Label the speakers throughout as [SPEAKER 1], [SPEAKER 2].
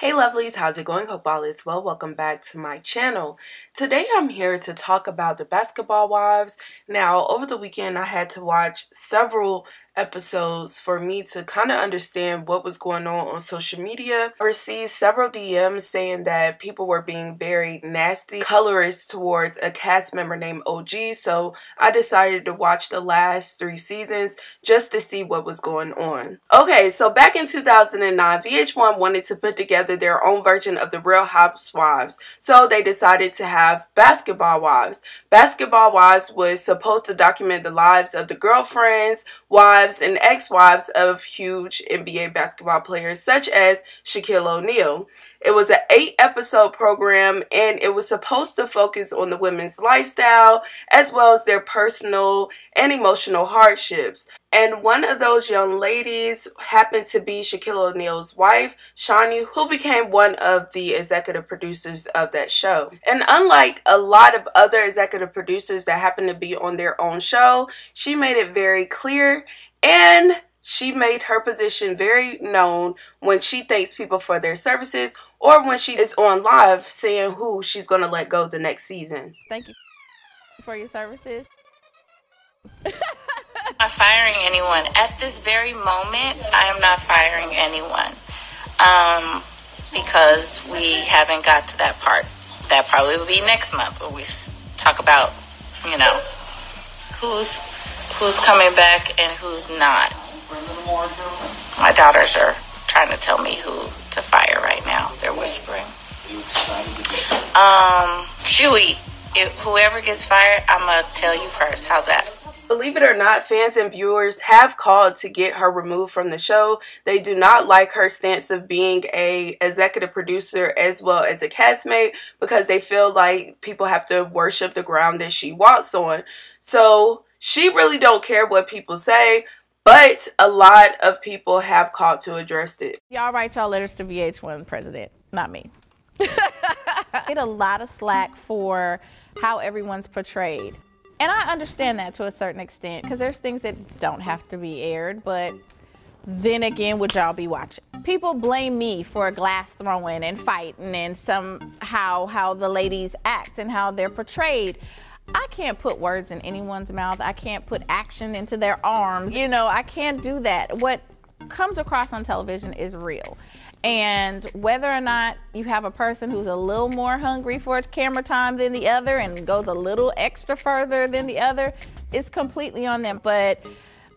[SPEAKER 1] Hey lovelies, how's it going? Hope all is well. Welcome back to my channel. Today I'm here to talk about the Basketball Wives. Now, over the weekend I had to watch several episodes for me to kind of understand what was going on social media. I received several DMs saying that people were being very nasty, colorist towards a cast member named OG, so I decided to watch the last 3 seasons just to see what was going on. Okay, so back in 2009, VH1 wanted to put together their own version of the Real Housewives, so they decided to have Basketball Wives. Basketball Wives was supposed to document the lives of the girlfriends, wives, and ex-wives of huge NBA basketball players such as Shaquille O'Neal. It was an 8-episode program, and it was supposed to focus on the women's lifestyle as well as their personal and emotional hardships. And one of those young ladies happened to be Shaquille O'Neal's wife, Shani, who became one of the executive producers of that show. And unlike a lot of other executive producers that happen to be on their own show, she made it very clear and she made her position very known when she thanks people for their services or when she is on live saying who she's going to let go the next season.
[SPEAKER 2] Thank you for your services.
[SPEAKER 3] I'm not firing anyone. At this very moment, I am not firing anyone because we haven't got to that part. That probably will be next month where we talk about, you know, who's coming back and who's not. My daughters are trying to tell me who to fire right now. They're whispering. Chewy, whoever gets fired, I'm going to tell you first. How's that?
[SPEAKER 1] Believe it or not, fans and viewers have called to get her removed from the show. They do not like her stance of being a executive producer as well as a castmate because they feel like people have to worship the ground that she walks on. So she really don't care what people say, but a lot of people have called to address it.
[SPEAKER 2] Y'all write y'all letters to VH1 president, not me. I get a lot of slack for how everyone's portrayed. And I understand that to a certain extent because there's things that don't have to be aired, but then again, would y'all be watching? People blame me for glass throwing and fighting and somehow how the ladies act and how they're portrayed. I can't put words in anyone's mouth. I can't put action into their arms. You know, I can't do that. What comes across on television is real. And whether or not you have a person who's a little more hungry for camera time than the other and goes a little extra further than the other, it's completely on them. But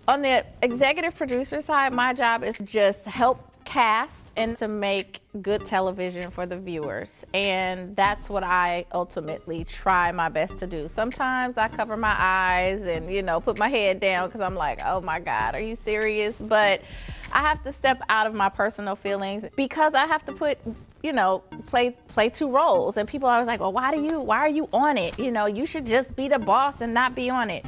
[SPEAKER 2] on the executive producer side, my job is just help cast and to make good television for the viewers. And that's what I ultimately try my best to do. Sometimes I cover my eyes and, you know, put my head down because I'm like, oh my God, are you serious? But I have to step out of my personal feelings because I have to put, you know, play 2 roles. And people are always like, well, why are you on it? You know, you should just be the boss and not be on it.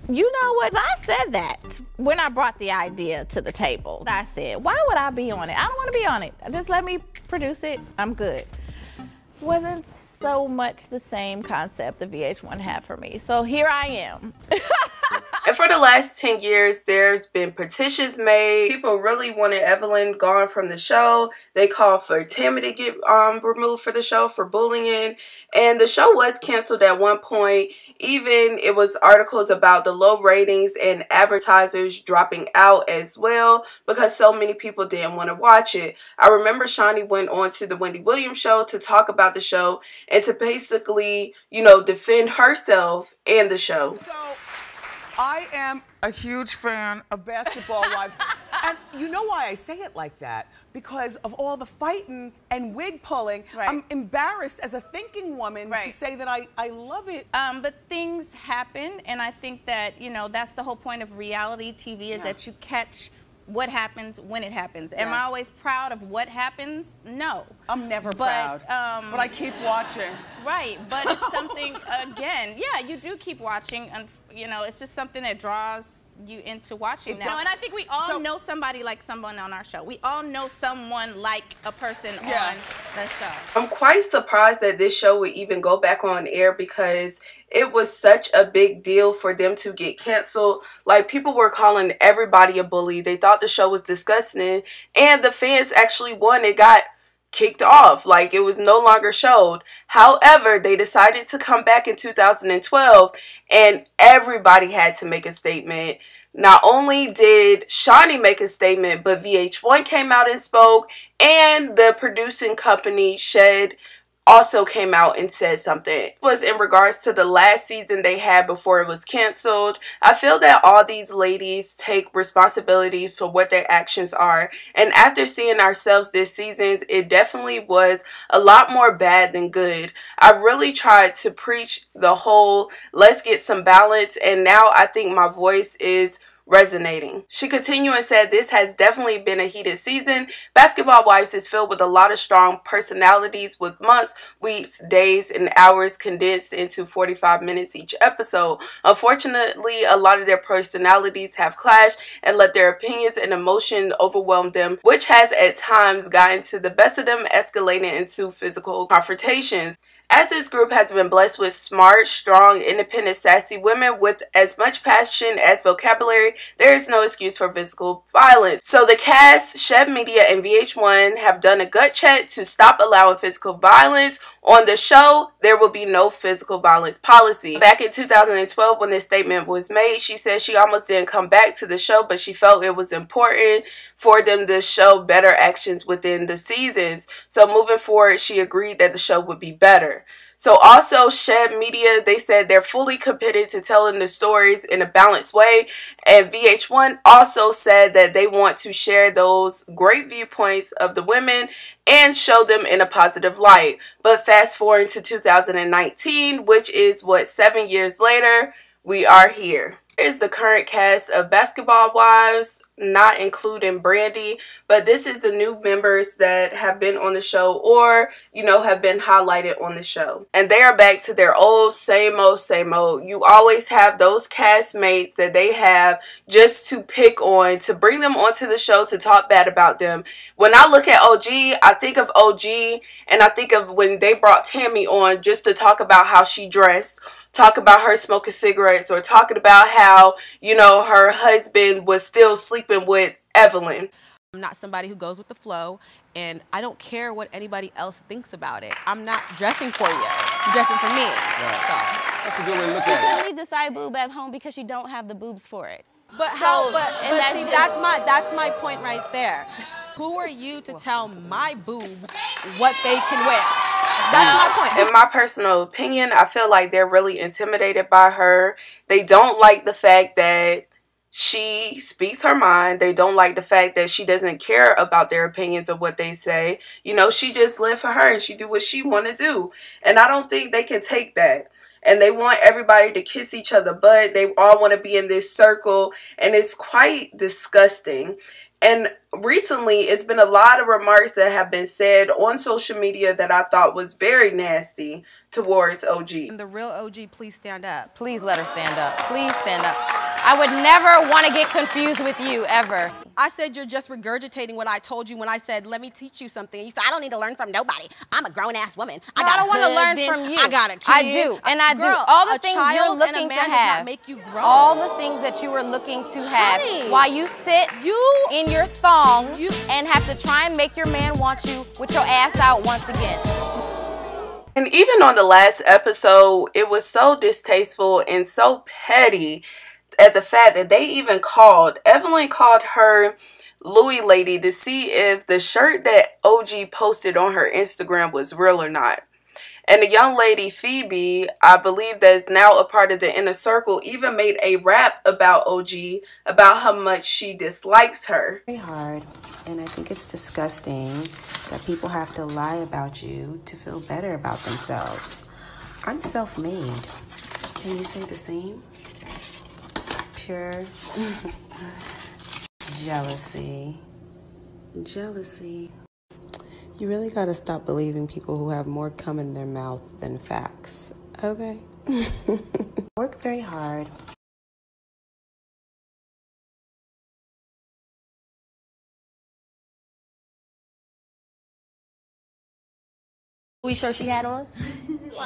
[SPEAKER 2] You know what? I said that when I brought the idea to the table. I said, why would I be on it? I don't want to be on it. Just let me produce it. I'm good. Wasn't so much the same concept the VH1 had for me. So here I am.
[SPEAKER 1] And for the last 10 years, there's been petitions made. People really wanted Evelyn gone from the show. They called for Tammy to get removed for the show for bullying. And the show was canceled at one point. Even it was articles about the low ratings and advertisers dropping out as well because so many people didn't want to watch it. I remember Shani went on to the Wendy Williams show to talk about the show and to basically, you know, defend herself and the show.
[SPEAKER 4] So I am a huge fan of Basketball Wives. And you know why I say it like that? Because of all the fighting and wig pulling.
[SPEAKER 2] Right.
[SPEAKER 4] I'm embarrassed as a thinking woman
[SPEAKER 2] Right.
[SPEAKER 4] to say that I love it.
[SPEAKER 2] But things happen, and I think that, you know, that's the whole point of reality TV is that you catch what happens when it happens. Am I always proud of what happens? No.
[SPEAKER 4] I'm never proud, but I keep watching.
[SPEAKER 2] Right, but it's something, again, yeah, you do keep watching, and you know, it's just something that draws you into watching now. And I think we all know somebody like someone on our show. We all know someone like a person on the show.
[SPEAKER 1] I'm quite surprised that this show would even go back on air because it was such a big deal for them to get canceled. Like, people were calling everybody a bully. They thought the show was disgusting, and the fans actually won. It got kicked off, like it was no longer showed. However, they decided to come back in 2012 and everybody had to make a statement. Not only did Shawnee make a statement, but VH1 came out and spoke, and the producing company Shed also came out and said something. It was in regards to the last season they had before it was canceled. I feel that all these ladies take responsibilities for what their actions are, and after seeing ourselves this season, it definitely was a lot more bad than good. I really tried to preach the whole let's get some balance, and now I think my voice is resonating. She continued and said, this has definitely been a heated season. Basketball Wives is filled with a lot of strong personalities with months, weeks, days, and hours condensed into 45 minutes each episode. Unfortunately, a lot of their personalities have clashed and let their opinions and emotions overwhelm them, which has at times gotten to the best of them, escalating into physical confrontations. As this group has been blessed with smart, strong, independent, sassy women with as much passion as vocabulary, there is no excuse for physical violence. So the cast, Shed Media, and VH1 have done a gut check to stop allowing physical violence on the show. There will be no physical violence policy. Back in 2012, when this statement was made, she said she almost didn't come back to the show, but she felt it was important for them to show better actions within the seasons. So moving forward, she agreed that the show would be better. So also Shed Media, they said they're fully committed to telling the stories in a balanced way. And VH1 also said that they want to share those great viewpoints of the women and show them in a positive light. But fast forward to 2019, which is what, 7 years later, we are here. Is the current cast of Basketball Wives, not including Brandy, but this is the new members that have been on the show or, you know, have been highlighted on the show. And they are back to their old, same old, same old. You always have those castmates that they have just to pick on, to bring them onto the show to talk bad about them. When I look at OG, I think of OG, and I think of when they brought Tammy on just to talk about how she dressed, talk about her smoking cigarettes, or talking about how, you know, her husband was still sleeping with Evelyn.
[SPEAKER 5] I'm not somebody who goes with the flow, and I don't care what anybody else thinks about it. I'm not dressing for you. I'm dressing for me. Right. So
[SPEAKER 6] that's a good way to look at it.
[SPEAKER 7] You can leave the side boob at home because you don't have the boobs for it.
[SPEAKER 5] But how? But see, that's my point right there. Who are you to tell my boobs what they can wear? That's my point.
[SPEAKER 1] In my personal opinion, I feel like they're really intimidated by her. They don't like the fact that she speaks her mind. They don't like the fact that she doesn't care about their opinions or what they say. You know, she just live for her and she do what she want to do. And I don't think they can take that. And they want everybody to kiss each other, but they all want to be in this circle, and it's quite disgusting. And recently, it's been a lot of remarks that have been said on social media that I thought was very nasty towards OG.
[SPEAKER 5] And the real OG, please stand up.
[SPEAKER 2] Please let her stand up. Please stand up. I would never want to get confused with you, ever.
[SPEAKER 5] I said you're just regurgitating what I told you when I said, let me teach you something. You said, I don't need to learn from nobody. I'm a grown-ass woman. I don't want to learn from you. I got a kid.
[SPEAKER 2] I do, and I
[SPEAKER 5] Girl,
[SPEAKER 2] do. All the things you're
[SPEAKER 5] looking
[SPEAKER 2] looking to
[SPEAKER 5] does
[SPEAKER 2] have.
[SPEAKER 5] not make you grow.
[SPEAKER 2] All the things that you were looking to have.
[SPEAKER 5] Honey,
[SPEAKER 2] while you sit in your thong and have to try and make your man want you with your ass out once again.
[SPEAKER 1] And even on the last episode, it was so distasteful and so petty at the fact that they even Evelyn called her Louis lady to see if the shirt that OG posted on her Instagram was real or not. And the young lady, Phoebe, I believe that is now a part of the inner circle, even made a rap about OG, about how much she dislikes her.
[SPEAKER 8] Very hard, and I think it's disgusting that people have to lie about you to feel better about themselves. I'm self-made. Can you say the same? Pure jealousy. Jealousy. You really gotta stop believing people who have more cum in their mouth than facts, okay? Work very hard.
[SPEAKER 7] Louis shirt she had on?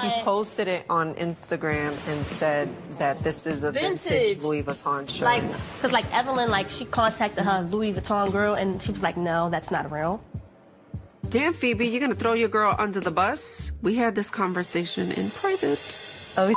[SPEAKER 9] She posted it on Instagram and said that this is a vintage Louis Vuitton shirt.
[SPEAKER 7] Like, cause like Evelyn, like she contacted her Louis Vuitton girl and she was like, no, that's not real.
[SPEAKER 9] Damn, Phoebe, you're gonna throw your girl under the bus? We had this conversation in private.
[SPEAKER 7] Oh,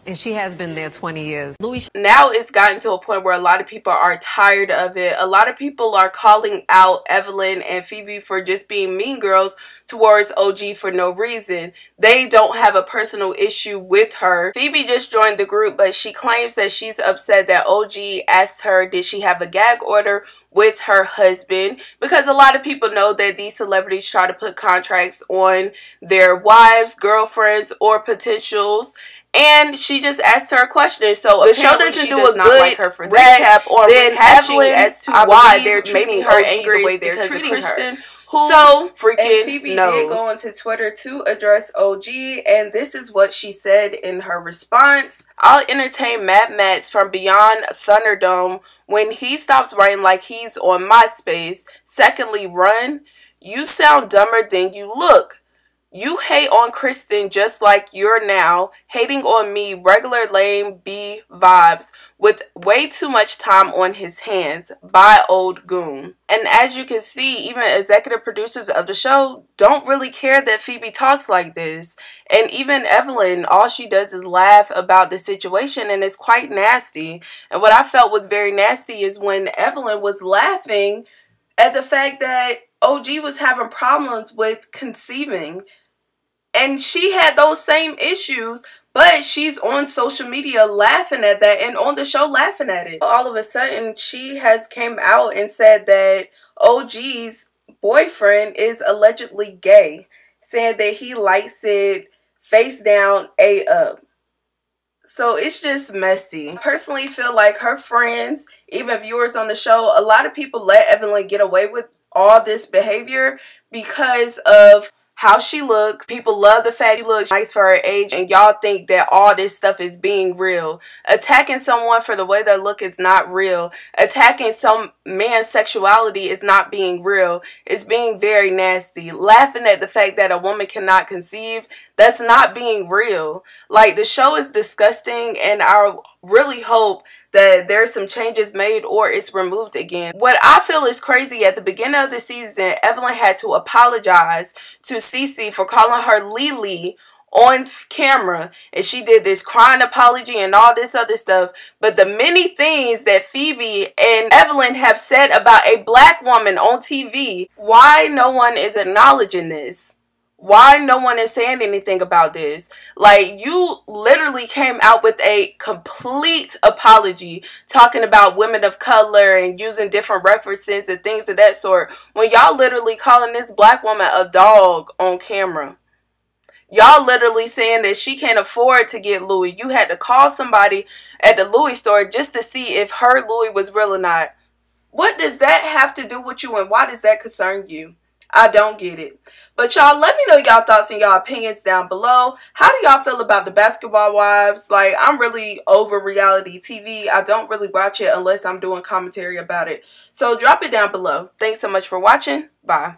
[SPEAKER 9] And she has been there 20 years.
[SPEAKER 7] Louis.
[SPEAKER 1] Now it's gotten to a point where a lot of people are tired of it. A lot of people are calling out Evelyn and Phoebe for just being mean girls towards OG for no reason. They don't have a personal issue with her. Phoebe just joined the group, but she claims that she's upset that OG asked her, did she have a gag order with her husband, because a lot of people know that these celebrities try to put contracts on their wives, girlfriends, or potentials. And she just asked her a question. So the show doesn't do a good like her for recap or rehashing as to why they're treating her angry the way they're treating her. So freaking Phoebe did go onto Twitter to address OG, and this is what she said in her response. I'll entertain Mad Max from Beyond Thunderdome when he stops writing like he's on MySpace. Secondly, run. You sound dumber than you look. You hate on Kristen just like you're now hating on me, regular lame B vibes with way too much time on his hands. Bye, old goon. And as you can see, even executive producers of the show don't really care that Phoebe talks like this. And even Evelyn, all she does is laugh about the situation, and it's quite nasty. And what I felt was very nasty is when Evelyn was laughing at the fact that OG was having problems with conceiving. And she had those same issues, but she's on social media laughing at that and on the show laughing at it. All of a sudden, she has came out and said that OG's boyfriend is allegedly gay, saying that he likes it face down, A up. So it's just messy. I personally feel like her friends, even viewers on the show, a lot of people let Evelyn get away with all this behavior because of how she looks. People love the fact she looks nice for her age, and y'all think that all this stuff is being real. Attacking someone for the way they look is not real. Attacking some man's sexuality is not being real. It's being very nasty. Laughing at the fact that a woman cannot conceive, that's not being real. Like, the show is disgusting, and I really hope that there's some changes made or it's removed again. What I feel is crazy, at the beginning of the season, Evelyn had to apologize to Cece for calling her Lily on camera, and she did this crying apology and all this other stuff. But the many things that Phoebe and Evelyn have said about a black woman on TV, why no one is acknowledging this? Why no one is saying anything about this? Like, you literally came out with a complete apology talking about women of color and using different references and things of that sort, when y'all literally calling this black woman a dog on camera. Y'all literally saying that she can't afford to get Louis. You had to call somebody at the Louis store just to see if her Louis was real or not. What does that have to do with you, and why does that concern you? I don't get it. But y'all, let me know y'all thoughts and y'all opinions down below. How do y'all feel about the Basketball Wives? Like, I'm really over reality TV. I don't really watch it unless I'm doing commentary about it. So drop it down below. Thanks so much for watching. Bye.